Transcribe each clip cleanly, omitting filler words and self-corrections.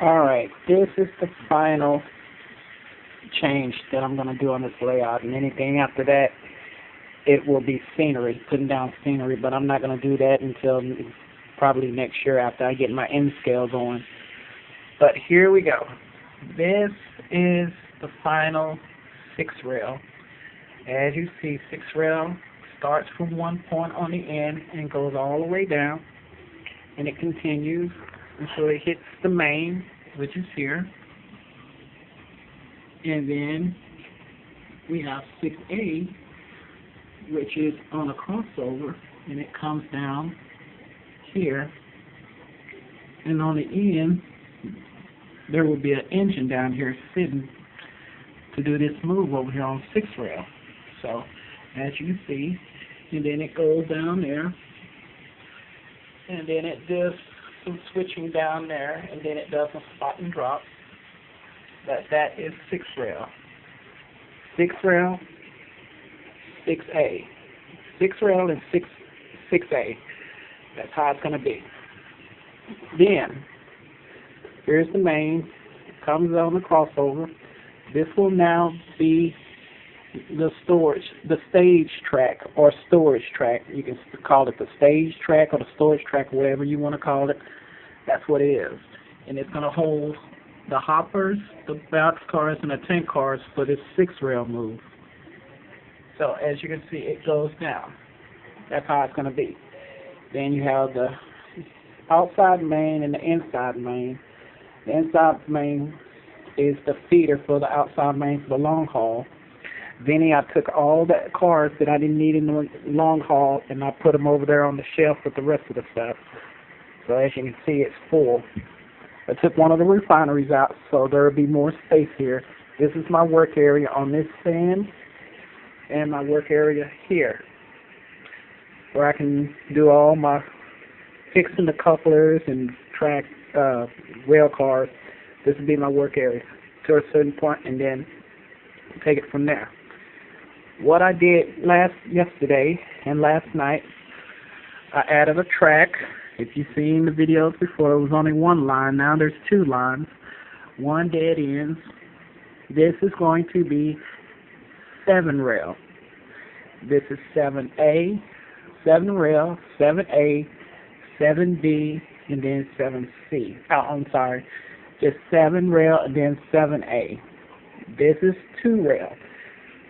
Alright, this is the final change that I'm going to do on this layout, and anything after that, it will be scenery, putting down scenery, but I'm not going to do that until probably next year after I get my N scale going. But here we go. This is the final 6 rail. As you see, 6 rail starts from one point on the end and goes all the way down, and it continues until it hits the main, which is here. And then we have 6A, which is on a crossover, and it comes down here. And on the end, there will be an engine down here sitting to do this move over here on 6 rail. So, as you can see, and then it goes down there, and then it does some switching down there, and then it does a spot and drop. But that is 6 rail. 6 rail, 6A. 6 rail and 6A. That's how it's going to be. Then, here's the main. It comes on the crossover. This will now be the stage track or storage track. You can call it the stage track or the storage track, whatever you want to call it. That's what it is. And it's going to hold the hoppers, the box cars, and the tank cars for this 6 rail move. So as you can see, it goes down. That's how it's going to be. Then you have the outside main and the inside main. The inside main is the feeder for the outside main for the long haul. Then I took all the cars that I didn't need in the long haul, and I put them over there on the shelf with the rest of the stuff. So as you can see, it's full. I took one of the refineries out, so there will be more space here. This is my work area on this end, and my work area here, where I can do all my fixing the couplers and track rail cars. This will be my work area to a certain point, and then take it from there. What I did yesterday and last night, I added a track. If you've seen the videos before, it was only one line. Now there's 2 lines, 1 dead ends. This is going to be 7 rail. This is 7A, 7 rail, 7A, 7B, and then 7C. Oh, I'm sorry. Just 7 rail and then 7A. This is 2 rail.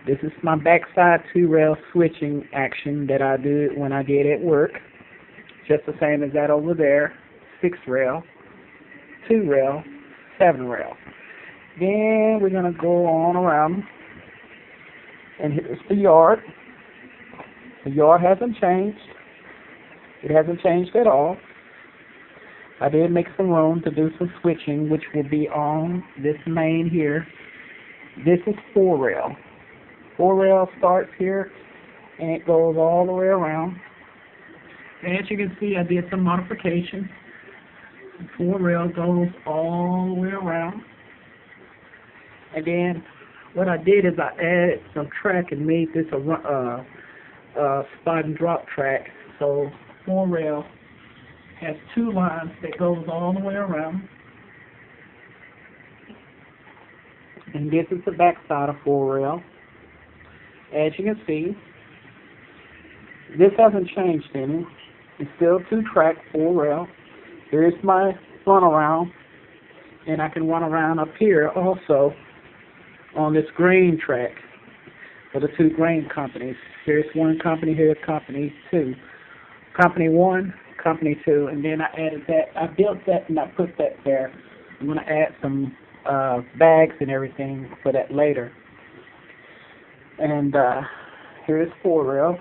This is my backside 2 rail switching action that I do when I did at work. Just the same as that over there. 6 rail, 2 rail, 7 rail. Then we're going to go on around. And here's the yard. The yard hasn't changed. It hasn't changed at all. I did make some room to do some switching, which will be on this main here. This is 4 rail. 4 rail starts here, and it goes all the way around. As you can see, I did some modifications. 4 rail goes all the way around. And then what I did is I added some track and made this a spot and drop track. So 4 rail has 2 lines that goes all the way around. And this is the back side of 4 rail. As you can see, this hasn't changed any. It's still 2 track, 4 rail. Here's my runaround, and I can run around up here also on this grain track for the 2 grain companies. Here's one company, here's company 2. Company 1, company 2, and then I added that. I built that and I put that there. I'm going to add some bags and everything for that later. And here's 4 rail,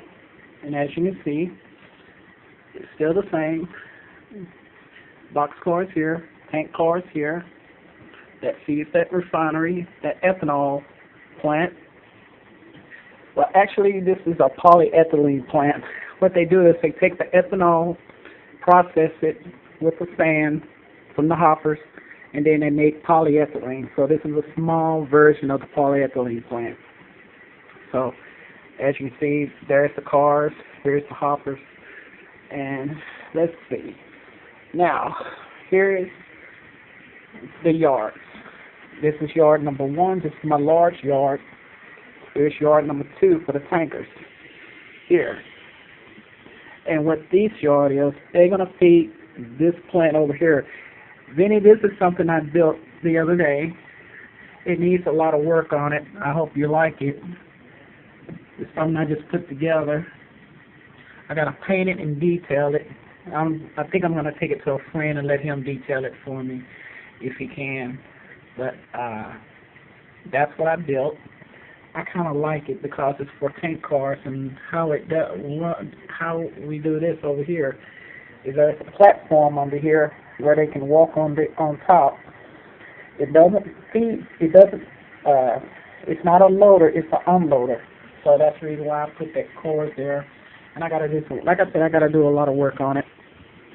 and as you can see, it's still the same. Box cars here, tank cars here. That feeds that refinery, that ethanol plant. Well, actually, this is a polyethylene plant. What they do is they take the ethanol, process it with the sand from the hoppers, and then they make polyethylene. So this is a small version of the polyethylene plant. So, as you can see, there's the cars, here's the hoppers, and let's see. Now, here is the yards. This is yard number 1. This is my large yard. Here's yard number 2 for the tankers. Here. And what this yard is, they're going to feed this plant over here. Vinny, this is something I built the other day. It needs a lot of work on it. I hope you like it. It's something I just put together. I got to paint it and detail it. I think I'm going to take it to a friend and let him detail it for me if he can. But that's what I built. I kind of like it because it's for tank cars, and how we do this over here is there's a platform under here where they can walk on top. It doesn't feed. It's not a loader. It's an unloader. So that's the reason why I put that cord there. And I gotta do some. Like I said, I gotta do a lot of work on it.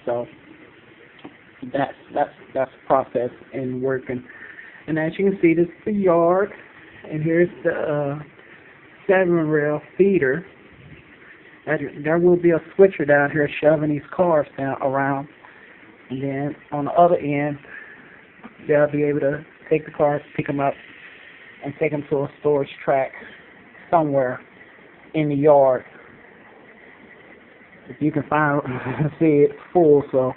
So that's the process in working. And as you can see, this is the yard, and here's the 7-rail feeder. There will be a switcher down here shoving these cars around, and then on the other end, they'll be able to take the cars, pick them up, and take them to a storage track somewhere in the yard. If you can see it's full, so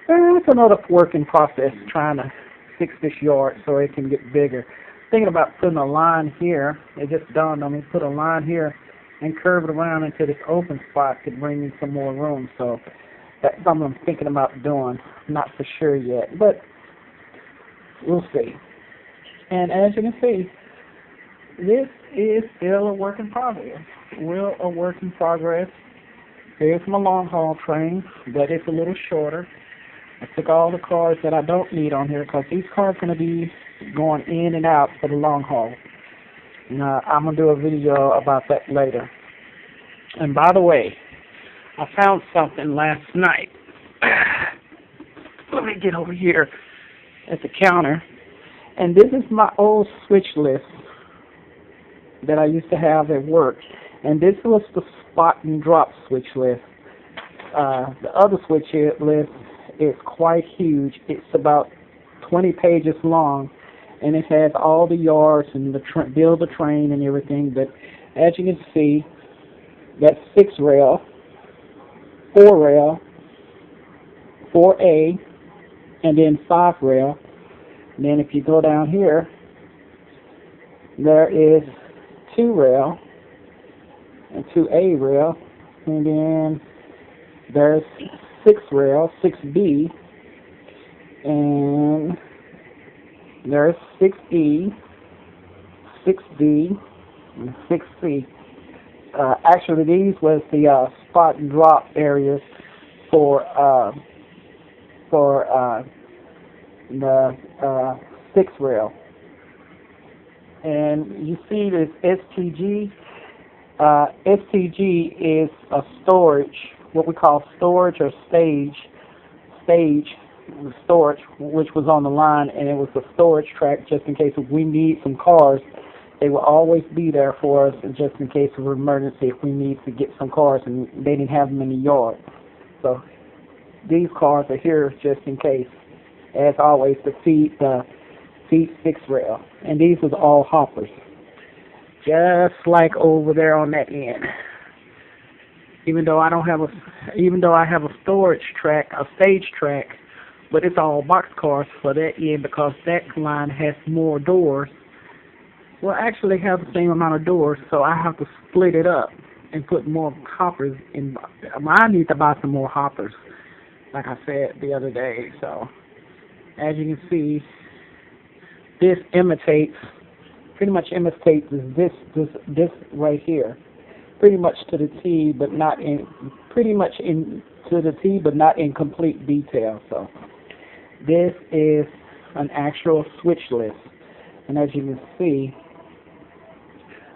it's another working process trying to fix this yard so it can get bigger. Thinking about putting a line here, it just dawned on me, put a line here and curve it around into this open spot to bring me some more room. So that's something I'm thinking about doing. Not for sure yet, but we'll see. And as you can see, this is still a work in progress. Well, a work in progress. Here's my long haul train, but it's a little shorter. I took all the cars that I don't need on here because these cars are going to be going in and out for the long haul. I'm going to do a video about that later. And by the way, I found something last night. Let me get over here at the counter. And this is my old switch list that I used to have at work. And this was the spot and drop switch list. The other switch list is quite huge. It's about 20 pages long, and it has all the yards and the build the train and everything. But as you can see, that's 6-rail, 4-rail, 4A, and then 5-rail. And then if you go down here, there is 2-rail and 2A rail, and then there's 6-rail, 6B, and there's 6E, 6D, and 6C. Actually, these was the spot and drop areas for the 6-rail. And you see this STG. STG is a storage, what we call storage or stage storage, which was on the line, and it was a storage track just in case if we need some cars. They will always be there for us just in case of emergency if we need to get some cars and they didn't have them in the yard. So these cars are here just in case, as always, to feed 6-rail. And these was all hoppers, just like over there on that end. Even though I have a storage track, a stage track, but it's all box cars for that end because that line has more doors. Well, actually have the same amount of doors, so I have to split it up and put more hoppers in. I need to buy some more hoppers, like I said the other day. So, as you can see, this pretty much imitates this right here, pretty much to the T, but not in to the T, but not in complete detail. So, this is an actual switch list, and as you can see,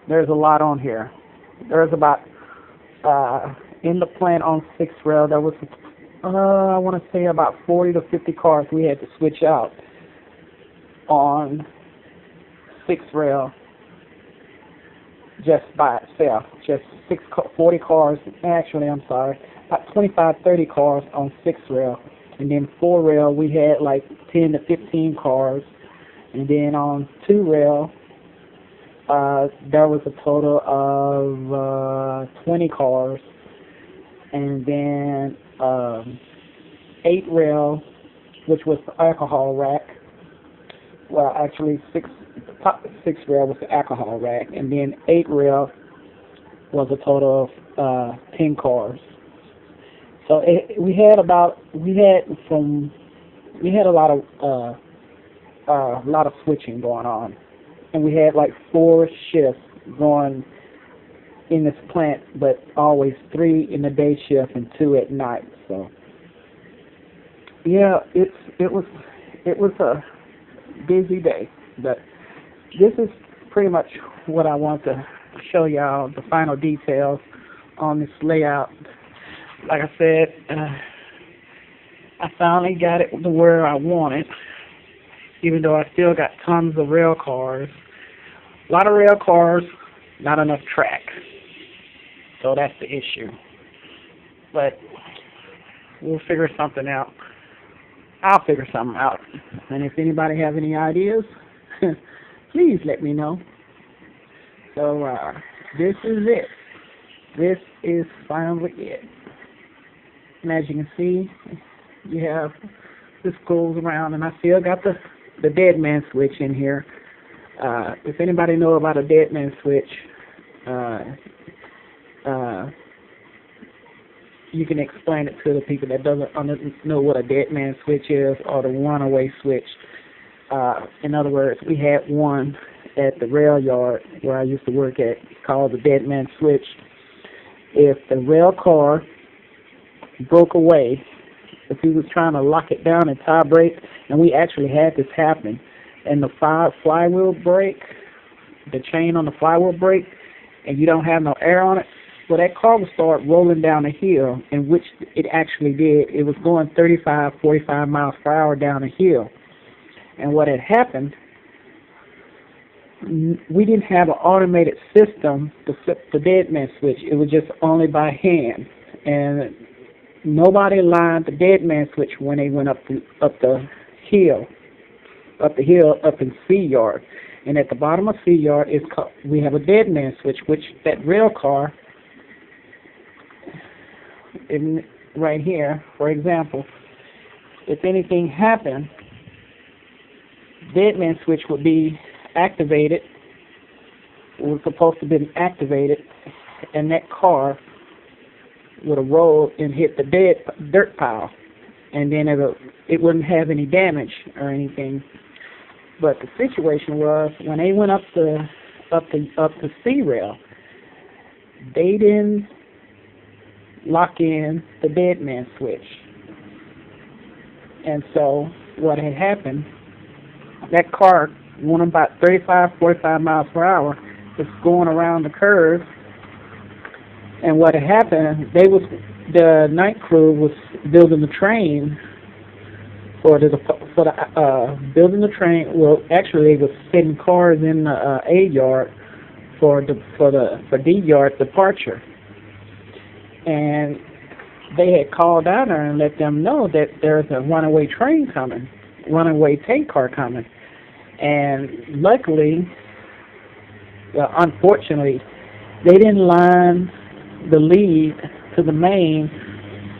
there's a lot on here. There's about in the plant on 6-rail, there was I want to say about 40 to 50 cars we had to switch out on 6-rail just by itself. Just 40 cars, actually, I'm sorry, about 25, 30 cars on 6-rail. And then 4 rail, we had like 10 to 15 cars. And then on 2 rail, there was a total of 20 cars. And then 8 rail, which was the alcohol rack. Well, actually, 6 rail was the alcohol rack. And then 8 rail was a total of 10 cars. So we had a lot of switching going on, and we had like 4 shifts going in this plant, but always 3 in the day shift and 2 at night. So yeah, it was a busy day, but this is pretty much what I want to show y'all, the final details on this layout. Like I said, I finally got it to where I want it, even though I still got tons of rail cars. A lot of rail cars, not enough track. So that's the issue. But we'll figure something out. I'll figure something out. And if anybody have any ideas, please let me know. So this is it. This is finally it. And as you can see, you have this goes around, and I still got the dead man switch in here. If anybody know about a dead man switch, you can explain it to the people that doesn't know what a dead man switch is, or the runaway switch. In other words, we had one at the rail yard where I used to work at called the dead man switch. If the rail car broke away, if he was trying to lock it down and tie brake, and we actually had this happen, and the flywheel break, the chain on the flywheel break, and you don't have no air on it, well, that car would start rolling down a hill, in which it actually did. It was going 35, 45 miles per hour down a hill. And what had happened, we didn't have an automated system to flip the dead man switch. It was just only by hand. And nobody lined the dead man switch when they went up the hill in C yard. And at the bottom of C yard we have a dead man switch, which that rail car right here, for example, if anything happened, dead man switch would be activated. It was supposed to be activated, and that car would have rolled and hit the dirt pile, and then it wouldn't have any damage or anything. But the situation was, when they went up the C rail, they didn't lock in the dead man switch. And so what had happened, that car went about 35, 45 miles per hour, was going around the curve. And what had happened, the night crew was building the train building the train. Well, actually, they was setting cars in the A yard for D yard departure. And they had called down there and let them know that there's a runaway train coming, runaway tank car coming. And luckily, unfortunately, they didn't line the lead to the main.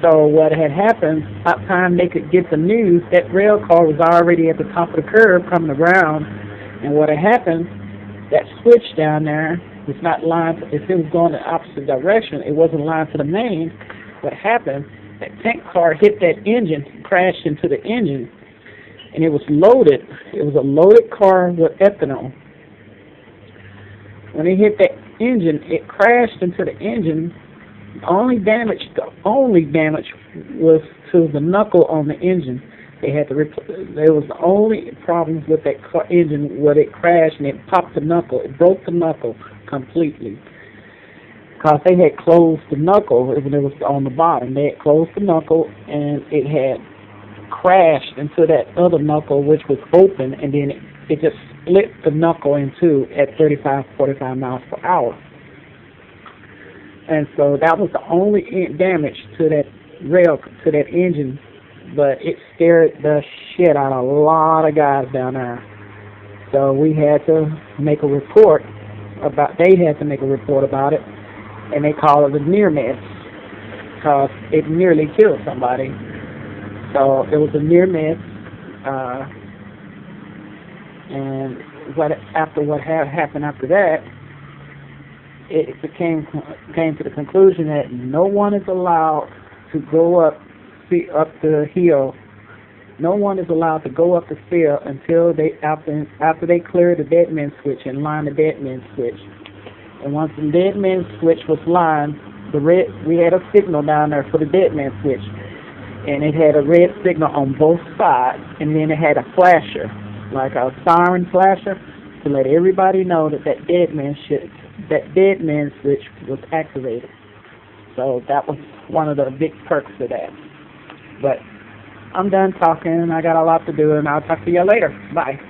So what had happened, by the time they could get the news, that rail car was already at the top of the curve coming around. And what had happened, that switch down there was not lined. If it was going the opposite direction, it wasn't lined to the main. What happened, that tank car hit that engine, crashed into the engine, and it was loaded. It was a loaded car with ethanol. When it hit that engine, it crashed into the engine. The only damage was to the knuckle on the engine. They had to there was the only problems with that car engine where it crashed and it popped the knuckle. It broke the knuckle completely. Because they had closed the knuckle when it was on the bottom. They had closed the knuckle and it had crashed into that other knuckle, which was open, and then it just split the knuckle in two at 35, 45 miles per hour. And so that was the only damage to that rail, to that engine but it scared the shit out of a lot of guys down there. So we had to make a report they had to make a report about it, and they called it a near miss, because it nearly killed somebody. So it was a near miss, and what happened after that, it came to the conclusion that no one is allowed to go up the hill. No one is allowed to go up the field until after they clear the dead man switch and line the dead man switch. And once the dead man switch was lined, we had a signal down there for the dead man switch, and it had a red signal on both sides, and then it had a flasher, like a siren flasher, to let everybody know that dead man switch was activated. So that was one of the big perks of that. But I'm done talking. I got a lot to do, and I'll talk to you later. Bye.